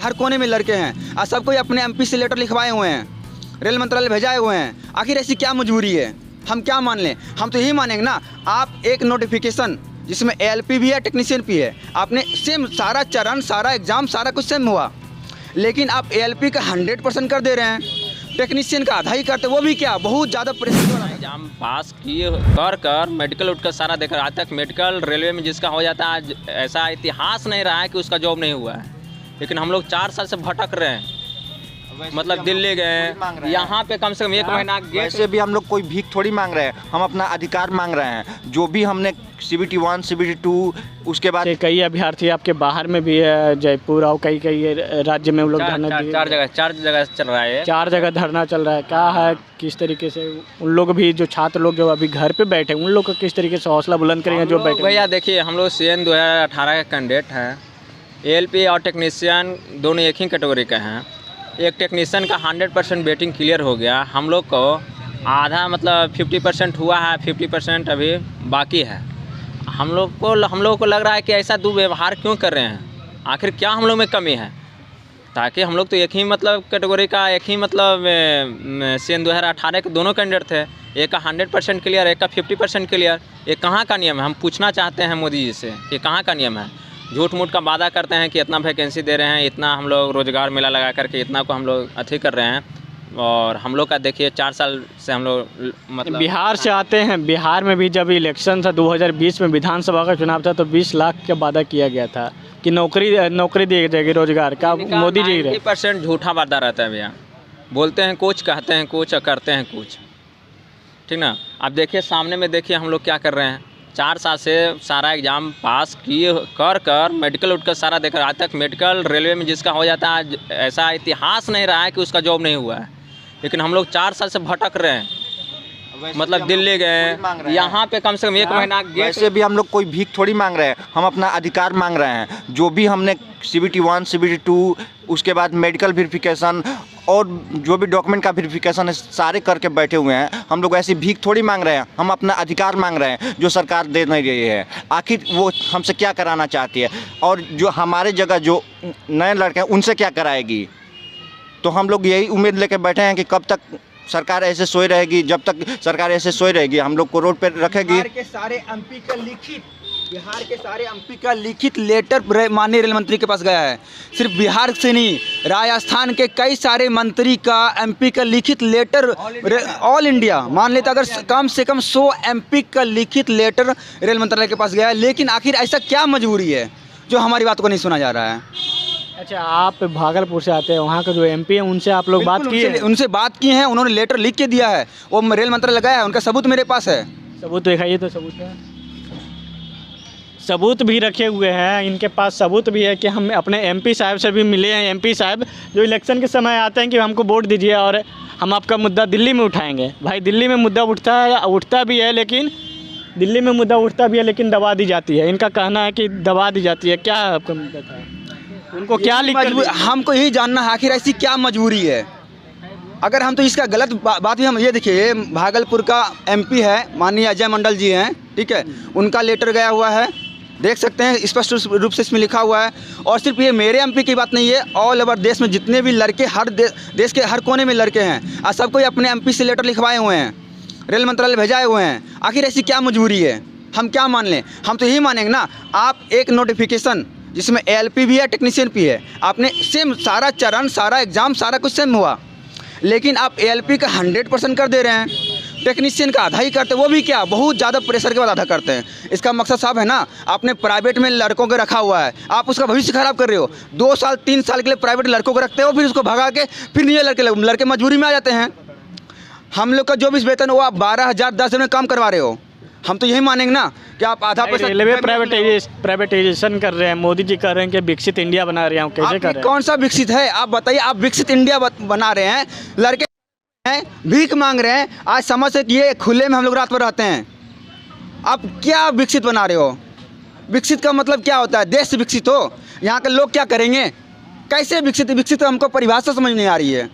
हर कोने में लड़के हैं और सब कोई अपने एमपी से लेटर लिखवाए हुए हैं, रेल मंत्रालय भेजाए हुए हैं। आखिर ऐसी क्या मजबूरी है? हम क्या मान लें? हम तो यही मानेंगे ना, आप एक नोटिफिकेशन जिसमें एएलपी भी है, टेक्नीशियन भी है, आपने सेम सारा चरण, सारा एग्ज़ाम, सारा कुछ सेम हुआ, लेकिन आप एएलपी का 100% कर दे रहे हैं, टेक्नीशियन का आधा ही करते, वो भी क्या बहुत ज़्यादा प्रेशर। एग्जाम पास किए कर मेडिकल उठकर सारा देखा, आज तक मेडिकल रेलवे में जिसका हो जाता है, आज ऐसा इतिहास नहीं रहा है कि उसका जॉब नहीं हुआ है। लेकिन हम लोग 4 साल से भटक रहे हैं, मतलब दिल्ली गए, यहाँ पे कम से कम 1 महीना। वैसे भी हम लोग कोई भीख थोड़ी मांग रहे हैं, हम अपना अधिकार मांग रहे हैं। जो भी हमने CBT 1 CBT 2 उसके बाद कई अभ्यर्थी आपके बाहर में भी है, जयपुर और कई राज्य में हम लोग धरना 4 जगह चल रहा है, 4 जगह धरना चल रहा है। क्या है, किस तरीके से उन लोग भी, जो छात्र लोग जो अभी घर पे बैठे, उन लोग को किस तरीके से हौसला बुलंद करेंगे जो बैठे? भैया देखिए, हम लोग CN 2018 के कैंडिडेट हैं। ALP और टेक्नीशियन दोनों एक ही कैटेगरी के हैं। एक टेक्नीशियन का 100% वेटिंग क्लियर हो गया, हम लोग को आधा मतलब 50% हुआ है, 50% अभी बाकी है। हम लोग को लग रहा है कि ऐसा दुर्व्यवहार क्यों कर रहे हैं, आखिर क्या हम लोग में कमी है? ताकि हम लोग तो एक ही मतलब कैटेगरी का, एक ही मतलब CN 2018 के दोनों कैंडिडेट थे, एक का 100% क्लियर, एक का 50% क्लियर। ये कहाँ का नियम है? हम पूछना चाहते हैं मोदी जी से, ये कहाँ का नियम है? झूठ मूठ का वादा करते हैं कि इतना वैकेंसी दे रहे हैं, इतना हम लोग रोजगार मेला लगा करके इतना को हम लोग अथी कर रहे हैं, और हम लोग का देखिए 4 साल से हम लोग मतलब बिहार से आते हैं। बिहार में भी जब इलेक्शन था 2020 में, विधानसभा का चुनाव था, तो 20 लाख का वादा किया गया था कि नौकरी दी जाएगी, रोजगार का। मोदी जी 90% झूठा वादा रहता है भैया, बोलते हैं कुछ, कहते हैं कुछ और करते हैं कुछ, ठीक ना। अब देखिए सामने में, देखिए हम लोग क्या कर रहे हैं। 4 साल से सारा एग्ज़ाम पास किए कर मेडिकल उठकर सारा देखा, आज तक मेडिकल रेलवे में जिसका हो जाता है, आज ऐसा इतिहास नहीं रहा है कि उसका जॉब नहीं हुआ है। लेकिन हम लोग 4 साल से भटक रहे हैं, मतलब दिल्ली गए, यहाँ पे कम से कम 1 महीना। वैसे भी हम लोग कोई भीख थोड़ी मांग रहे हैं, हम अपना अधिकार मांग रहे हैं। जो भी हमने CBT 1 CBT 2 उसके बाद मेडिकल वेरिफिकेशन और जो भी डॉक्यूमेंट का वेरिफिकेशन है, सारे करके बैठे हुए हैं। हम लोग ऐसी भीख थोड़ी मांग रहे हैं, हम अपना अधिकार मांग रहे हैं जो सरकार दे नहीं रही है। आखिर वो हमसे क्या कराना चाहती है, और जो हमारे जगह जो नए लड़के हैं उनसे क्या कराएगी? तो हम लोग यही उम्मीद लेके बैठे हैं कि कब तक सरकार ऐसे सोई रहेगी। जब तक सरकार ऐसे सोई रहेगी, हम लोग को रोड पे रखेगी। बिहार के सारे एमपी का लिखित लेटर माननीय रेल मंत्री के पास गया है। सिर्फ बिहार से नहीं, राजस्थान के कई सारे मंत्री का, एमपी का लिखित लेटर, ऑल इंडिया मान लेते अगर कम से कम 100 एमपी का लिखित लेटर रेल मंत्रालय के पास गया है। लेकिन आखिर ऐसा क्या मजबूरी है जो हमारी बात को नहीं सुना जा रहा है? अच्छा, आप भागलपुर से आते हैं, वहाँ का जो MP है उनसे आप लोग बात किए? उनसे बात की है, उन्होंने लेटर लिख के दिया है, वो रेल मंत्रालय लगाया है, उनका सबूत मेरे पास है। सबूत दिखाइए तो। सबूत भी रखे हुए हैं इनके पास। सबूत भी है कि हम अपने MP साहब से भी मिले हैं। MP साहब जो इलेक्शन के समय आते हैं कि हमको वोट दीजिए और हम आपका मुद्दा दिल्ली में उठाएंगे। भाई दिल्ली में मुद्दा उठता भी है, लेकिन दिल्ली में मुद्दा उठता भी है लेकिन दबा दी जाती है। इनका कहना है कि दबा दी जाती है। क्या है आपका मुद्दा था? उनको क्या हमको यही जानना है, आखिर ऐसी क्या मजबूरी है? अगर हम तो इसका गलत बात भी, हम ये देखिए, भागलपुर का MP है माननीय अजय मंडल जी हैं, ठीक है, उनका लेटर गया हुआ है, देख सकते हैं स्पष्ट रूप से इसमें लिखा हुआ है। और सिर्फ ये मेरे MP की बात नहीं है, ऑल ओवर देश में जितने भी लड़के, हर देश के हर कोने में लड़के हैं और सब कोई अपने MP से लेटर लिखवाए हुए हैं, रेल मंत्रालय भेजाए हुए हैं। आखिर ऐसी क्या मजबूरी है? हम क्या मान लें? हम तो यही मानेंगे ना, आप एक नोटिफिकेशन जिसमें ALP भी है, टेक्नीशियन भी है, आपने सेम सारा चरण, सारा एग्ज़ाम, सारा कुछ सेम हुआ, लेकिन आप ALP का 100% कर दे रहे हैं, टेक्नीशियन का आधा ही करते, वो भी क्या बहुत ज़्यादा प्रेशर के बाद आधा करते हैं। इसका मकसद साहब है ना, आपने प्राइवेट में लड़कों को रखा हुआ है, आप उसका भविष्य खराब कर रहे हो। 2 साल 3 साल के लिए प्राइवेट लड़कों को रखते हो, फिर उसको भगा के फिर ये लड़के मजबूरी में आ जाते हैं। हम लोग का जो भी वेतन वो आप 12,000 10 दिन में काम करवा रहे हो। हम तो यही मानेंगे ना कि आप आधा पैसा। रेलवे प्राइवेटाइजेशन कर रहे हैं, मोदी जी कर रहे हैं कि विकसित इंडिया बना रहे हैं, कैसे कर रहे हैं? कौन सा विकसित है आप बताइए? आप विकसित इंडिया बना रहे हैं, लड़के हैं भीख मांग रहे हैं। आज समझ से ये खुले में हम लोग रात भर रहते हैं, आप क्या विकसित बना रहे हो? विकसित का मतलब क्या होता है? देश विकसित हो, यहाँ के लोग क्या करेंगे? कैसे विकसित तो हमको परिभाषा समझ नहीं आ रही है।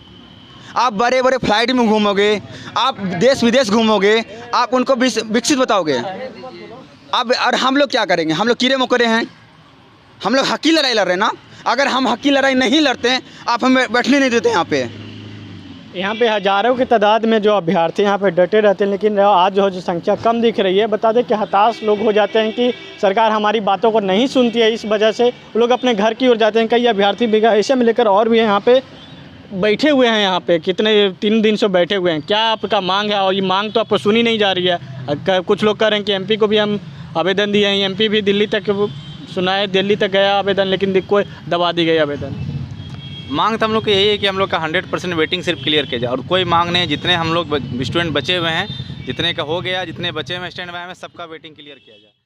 आप बड़े बड़े फ्लाइट में घूमोगे, आप देश विदेश घूमोगे, आप उनको विकसित बताओगे। अब और हम लोग क्या करेंगे? हम लोग कीड़े मकोड़े हैं, हम लोग हक की लड़ाई लड़ रहे हैं ना। अगर हम हक की लड़ाई नहीं लड़ते हैं, आप हमें बैठने नहीं देते यहाँ पे हज़ारों की तादाद में जो अभ्यर्थी यहाँ पे डटे रहते हैं, लेकिन आज जो संख्या कम दिख रही है। बता दें कि हताश लोग हो जाते हैं कि सरकार हमारी बातों को नहीं सुनती है, इस वजह से लोग अपने घर की ओर जाते हैं। कई अभ्यर्थी भी ऐसे में लेकर और भी यहाँ पे बैठे हुए हैं, यहाँ पे कितने 3 दिन से बैठे हुए हैं। क्या आपका मांग है? और ये मांग तो आपको सुनी नहीं जा रही है। कुछ लोग कह रहे हैं कि MP को भी हम आवेदन दिए हैं, MP भी दिल्ली तक सुना है, दिल्ली तक गया आवेदन, लेकिन कोई दबा दी गई आवेदन। मांग तो हम लोग की यही है कि हम लोग का 100% वेटिंग सिर्फ क्लियर किया जाए, और कोई मांग नहीं है। जितने हम लोग स्टूडेंट बचे हुए हैं, जितने का हो गया, जितने बचे हुए स्टैंड बाय में, सबका वेटिंग क्लियर किया जाए।